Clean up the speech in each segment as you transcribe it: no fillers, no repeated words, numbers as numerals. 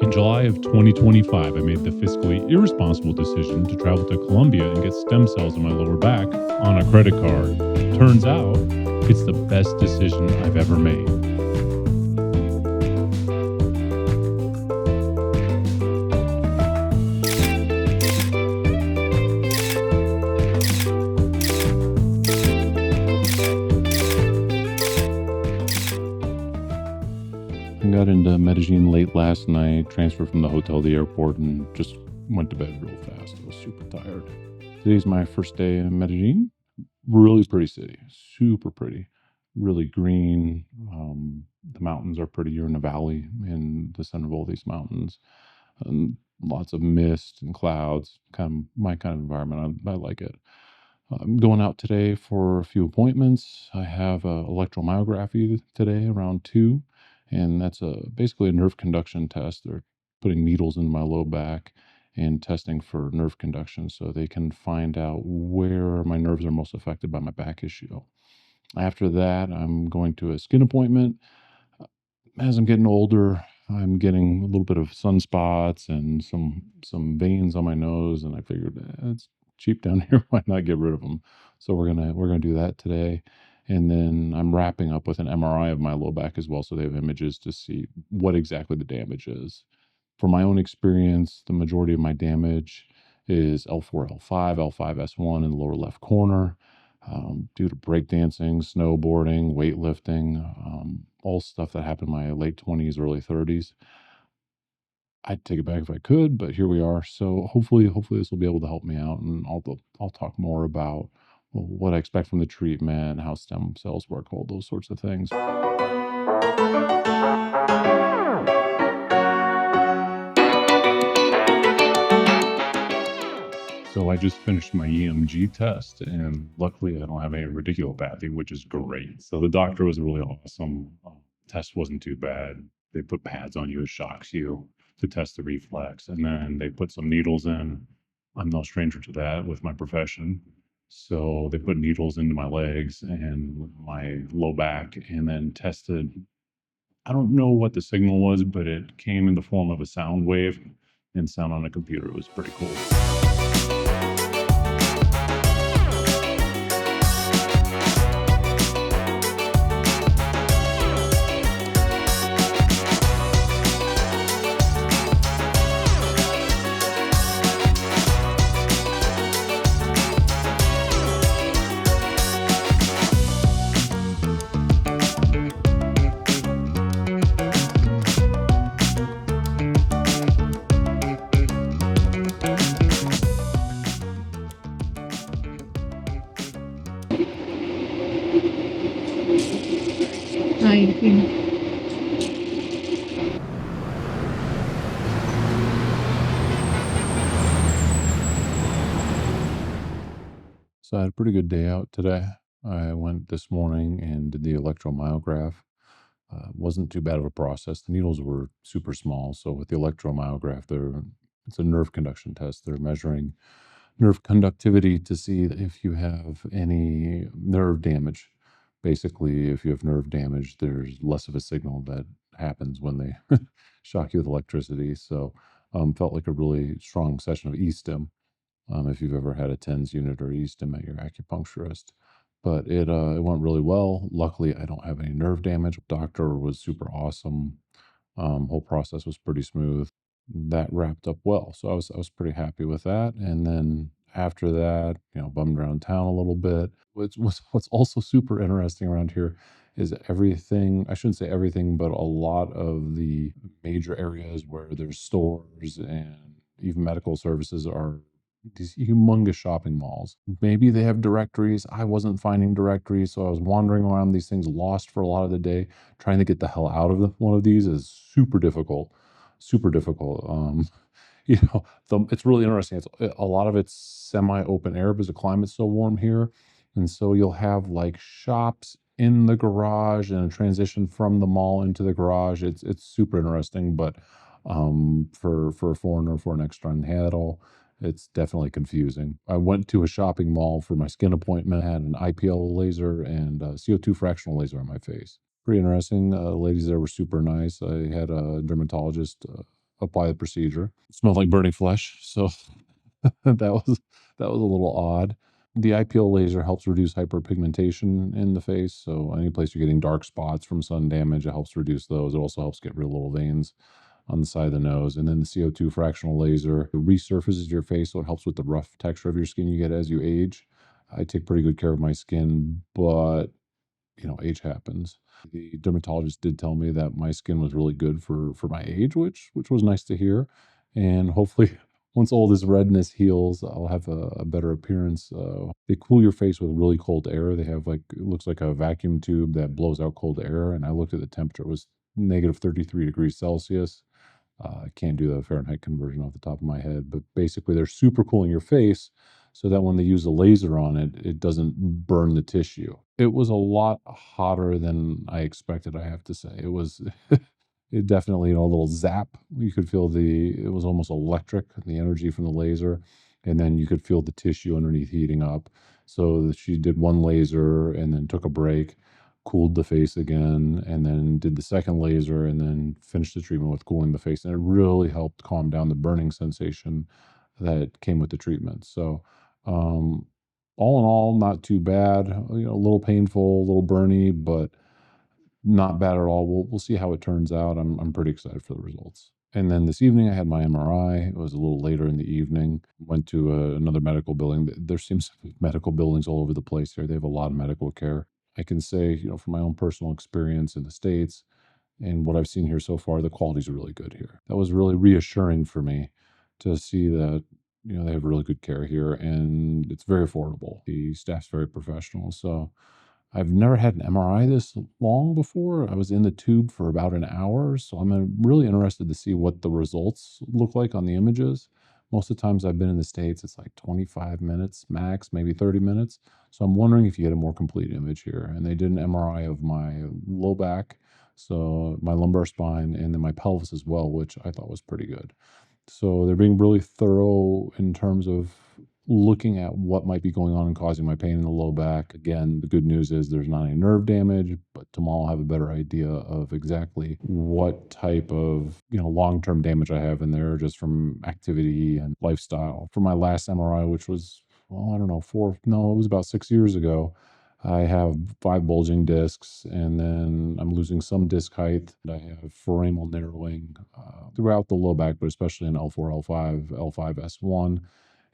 In July of 2025, I made the fiscally irresponsible decision to travel to Colombia and get stem cells in my lower back on a credit card. Turns out, it's the best decision I've ever made. I got into Medellín late last night, transferred from the hotel to the airport, and just went to bed real fast. I was super tired. Today's my first day in Medellín. Really pretty city, super pretty, really green. The mountains are pretty. You're in a valley in the center of all these mountains, and lots of mist and clouds. Kind of my kind of environment. I like it. I'm going out today for a few appointments. I have electromyography today around 2, and that's basically a nerve conduction test. They're putting needles in my low back and testing for nerve conduction so they can find out where my nerves are most affected by my back issue. After that, I'm going to a skin appointment. As I'm getting older, I'm getting a little bit of sunspots and some veins on my nose, and I figured it's cheap down here. Why not get rid of them? So we're gonna do that today, and then I'm wrapping up with an MRI of my low back as well, so they have images to see what exactly the damage is. From my own experience, the majority of my damage is L4, L5, L5S1 in the lower left corner. Due to breakdancing, snowboarding, weightlifting, all stuff that happened in my late 20s, early 30s. I'd take it back if I could, but here we are. So hopefully this will be able to help me out, and I'll talk more about what I expect from the treatment, how stem cells work, all those sorts of things. So I just finished my EMG test, and luckily I don't have any radiculopathy, which is great. So the doctor was really awesome. Test wasn't too bad. They put pads on you, it shocks you to test the reflex, and then they put some needles in. I'm no stranger to that with my profession. So they put needles into my legs and my low back, and then tested. I don't know what the signal was, but it came in the form of a sound wave, and sound on a computer. It was pretty cool. So I had a pretty good day out today. I went this morning and did the electromyograph. Wasn't too bad of a process. The needles were super small. So with the electromyograph, it's a nerve conduction test. They're measuring nerve conductivity to see if you have any nerve damage. Basically, if you have nerve damage, there's less of a signal that happens when they shock you with electricity. So felt like a really strong session of e-stim. If you've ever had a TENS unit or e-stim at your acupuncturist. But it went really well. Luckily, I don't have any nerve damage. Doctor was super awesome. Whole process was pretty smooth. That wrapped up well. So I was pretty happy with that. And then after that, bummed around town a little bit. What's also super interesting around here is everything, I shouldn't say everything, but a lot of the major areas where there's stores and even medical services are these humongous shopping malls. Maybe they have directories. I wasn't finding directories, so I was wandering around these things lost for a lot of the day. Trying to get the hell out of one of these is super difficult. Super difficult. It's really interesting. A lot of it's semi-open air because the climate's so warm here. And so you'll have like shops in the garage and a transition from the mall into the garage. It's super interesting, but for a foreigner, for an extranjero, it's definitely confusing. I went to a shopping mall for my skin appointment, had an IPL laser and a CO2 fractional laser on my face. Pretty interesting. Ladies there were super nice. I had a dermatologist apply the procedure. It smelled like burning flesh, so that was a little odd. The IPL laser helps reduce hyperpigmentation in the face, so any place you're getting dark spots from sun damage, it helps reduce those. It also helps get rid of little veins on the side of the nose. And then the CO2 fractional laser resurfaces your face, so it helps with the rough texture of your skin you get as you age. I take pretty good care of my skin, but age happens. The dermatologist did tell me that my skin was really good for my age, which was nice to hear. And hopefully, once all this redness heals, I'll have a better appearance. They cool your face with really cold air. They have like, it looks like a vacuum tube that blows out cold air. And I looked at the temperature; it was negative 33 degrees Celsius. I can't do the Fahrenheit conversion off the top of my head, but basically they're super cooling your face so that when they use a laser on it, it doesn't burn the tissue. It was a lot hotter than I expected, I have to say. It was it definitely, a little zap. You could feel it was almost electric, the energy from the laser, and then you could feel the tissue underneath heating up. So she did one laser and then took a break, cooled the face again, and then did the second laser and then finished the treatment with cooling the face. And it really helped calm down the burning sensation that came with the treatment. So, all in all, not too bad. A little painful, a little burny, but not bad at all. We'll see how it turns out. I'm pretty excited for the results. And then this evening, I had my MRI. It was a little later in the evening. Went to another medical building. There seems to be medical buildings all over the place here. They have a lot of medical care. I can say, from my own personal experience in the States and what I've seen here so far, the quality's really good here. That was really reassuring for me to see that, they have really good care here and it's very affordable. The staff's very professional. So I've never had an MRI this long before. I was in the tube for about an hour, so I'm really interested to see what the results look like on the images. Most of the times I've been in the States, it's like 25 minutes max, maybe 30 minutes. So I'm wondering if you get a more complete image here. And they did an MRI of my low back, so my lumbar spine, and then my pelvis as well, which I thought was pretty good. So they're being really thorough in terms of looking at what might be going on and causing my pain in the low back. Again, the good news is there's not any nerve damage, but tomorrow I'll have a better idea of exactly what type of, long-term damage I have in there just from activity and lifestyle. For my last MRI, which was, well, I don't know, it was about 6 years ago, I have 5 bulging discs, and then I'm losing some disc height. I have foraminal narrowing throughout the low back, but especially in L4, L5, L5, S1.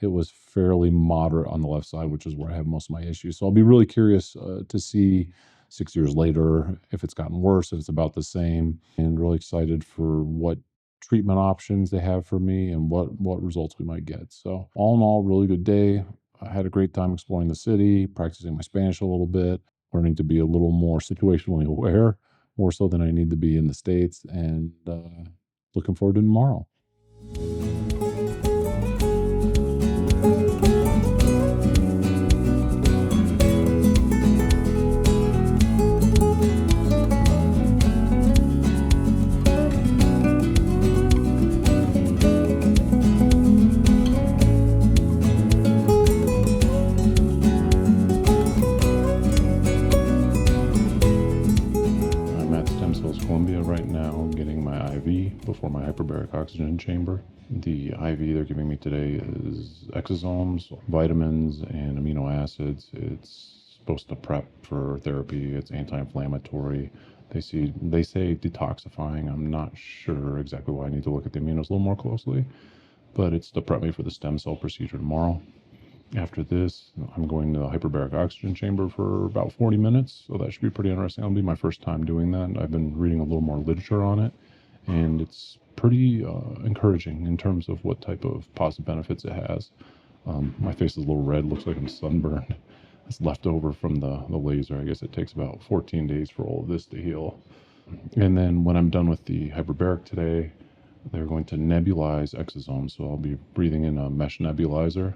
It was fairly moderate on the left side, which is where I have most of my issues. So I'll be really curious to see 6 years later if it's gotten worse, if it's about the same, and really excited for what treatment options they have for me and what results we might get. So all in all, really good day. I had a great time exploring the city, practicing my Spanish a little bit, learning to be a little more situationally aware, more so than I need to be in the States, and looking forward to tomorrow. Colombia right now, getting my IV before my hyperbaric oxygen chamber. The IV they're giving me today is exosomes, vitamins, and amino acids. It's supposed to prep for therapy. It's anti-inflammatory. They say detoxifying. I'm not sure exactly why. I need to look at the aminos a little more closely, but it's to prep me for the stem cell procedure tomorrow. After this, I'm going to the hyperbaric oxygen chamber for about 40 minutes, so that should be pretty interesting. It'll be my first time doing that. I've been reading a little more literature on it, and it's pretty encouraging in terms of what type of positive benefits it has. My face is a little red, looks like I'm sunburned. It's left over from the laser. I guess it takes about 14 days for all of this to heal. And then when I'm done with the hyperbaric today, they're going to nebulize exosomes, so I'll be breathing in a mesh nebulizer.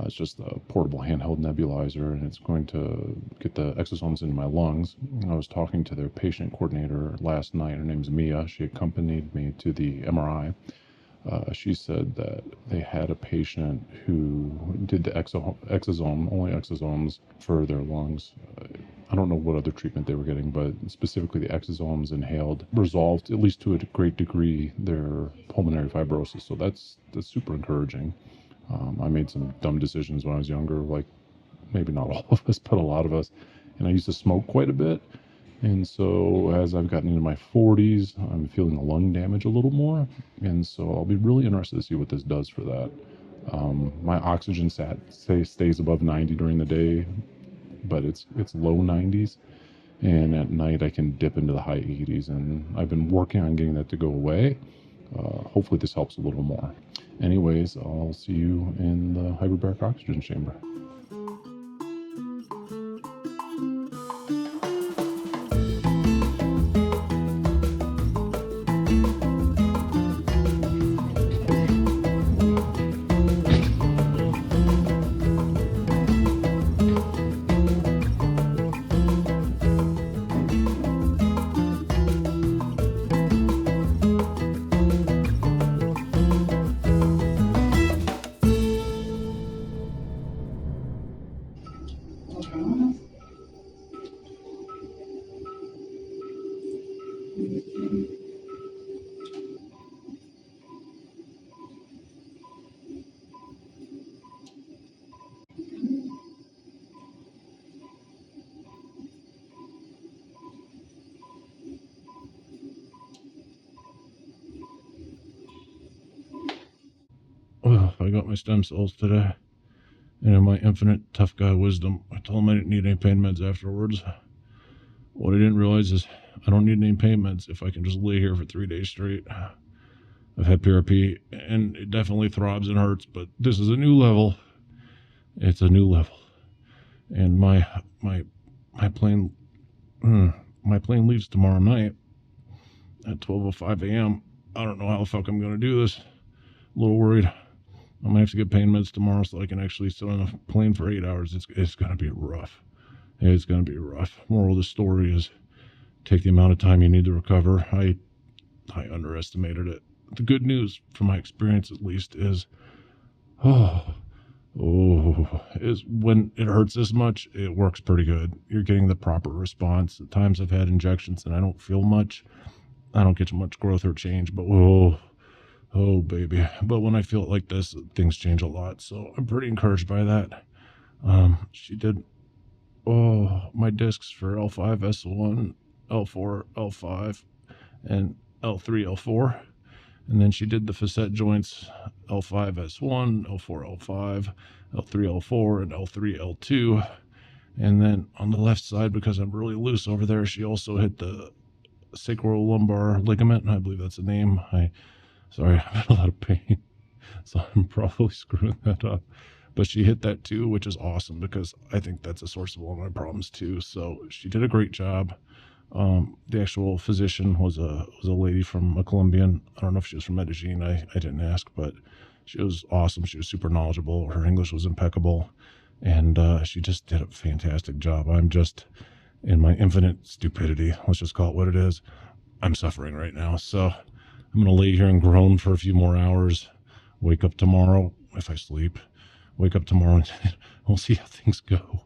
It's just a portable handheld nebulizer, and it's going to get the exosomes into my lungs. I was talking to their patient coordinator last night. Her name's Mia. She accompanied me to the MRI. She said that they had a patient who did the only exosomes for their lungs. I don't know what other treatment they were getting, but specifically the exosomes inhaled resolved, at least to a great degree, their pulmonary fibrosis. So that's super encouraging. I made some dumb decisions when I was younger, like maybe not all of us, but a lot of us. And I used to smoke quite a bit. And so as I've gotten into my 40s, I'm feeling the lung damage a little more. And so I'll be really interested to see what this does for that. My oxygen stays above 90 during the day, but it's low 90s. And at night I can dip into the high 80s. And I've been working on getting that to go away. Hopefully this helps a little more. Anyways, I'll see you in the hyperbaric oxygen chamber. Well, I got my stem cells today, and in my infinite tough guy wisdom, I told them I didn't need any pain meds afterwards. What I didn't realize is I don't need any pain meds if I can just lay here for 3 days straight. I've had PRP, and it definitely throbs and hurts, but this is a new level. It's a new level, and my plane leaves tomorrow night at 12:05 a.m. I don't know how the fuck I'm gonna do this. A little worried. I'm gonna have to get pain meds tomorrow so I can actually sit on a plane for 8 hours. It's gonna be rough. It's gonna be rough. Moral of the story is take the amount of time you need to recover. I underestimated it. The good news, from my experience at least, is is when it hurts this much, it works pretty good. You're getting the proper response. At times I've had injections and I don't feel much. I don't get much growth or change, but oh baby. But when I feel it like this, things change a lot. So I'm pretty encouraged by that. She did my discs for L5, S1, L4, L5, and L3, L4. And then she did the facet joints L5, S1, L4, L5, L3, L4, and L3, L2. And then on the left side, because I'm really loose over there, she also hit the sacrolumbar ligament. I believe that's the name. Sorry, I'm in a lot of pain, so I'm probably screwing that up. But she hit that too, which is awesome because I think that's a source of all my problems too. So she did a great job. The actual physician was a lady from a Colombian. I don't know if she was from Medellín. I didn't ask, but she was awesome. She was super knowledgeable. Her English was impeccable, and she just did a fantastic job. I'm just, in my infinite stupidity, let's just call it what it is, I'm suffering right now. So I'm gonna lay here and groan for a few more hours. Wake up tomorrow if I sleep. Wake up tomorrow and we'll see how things go.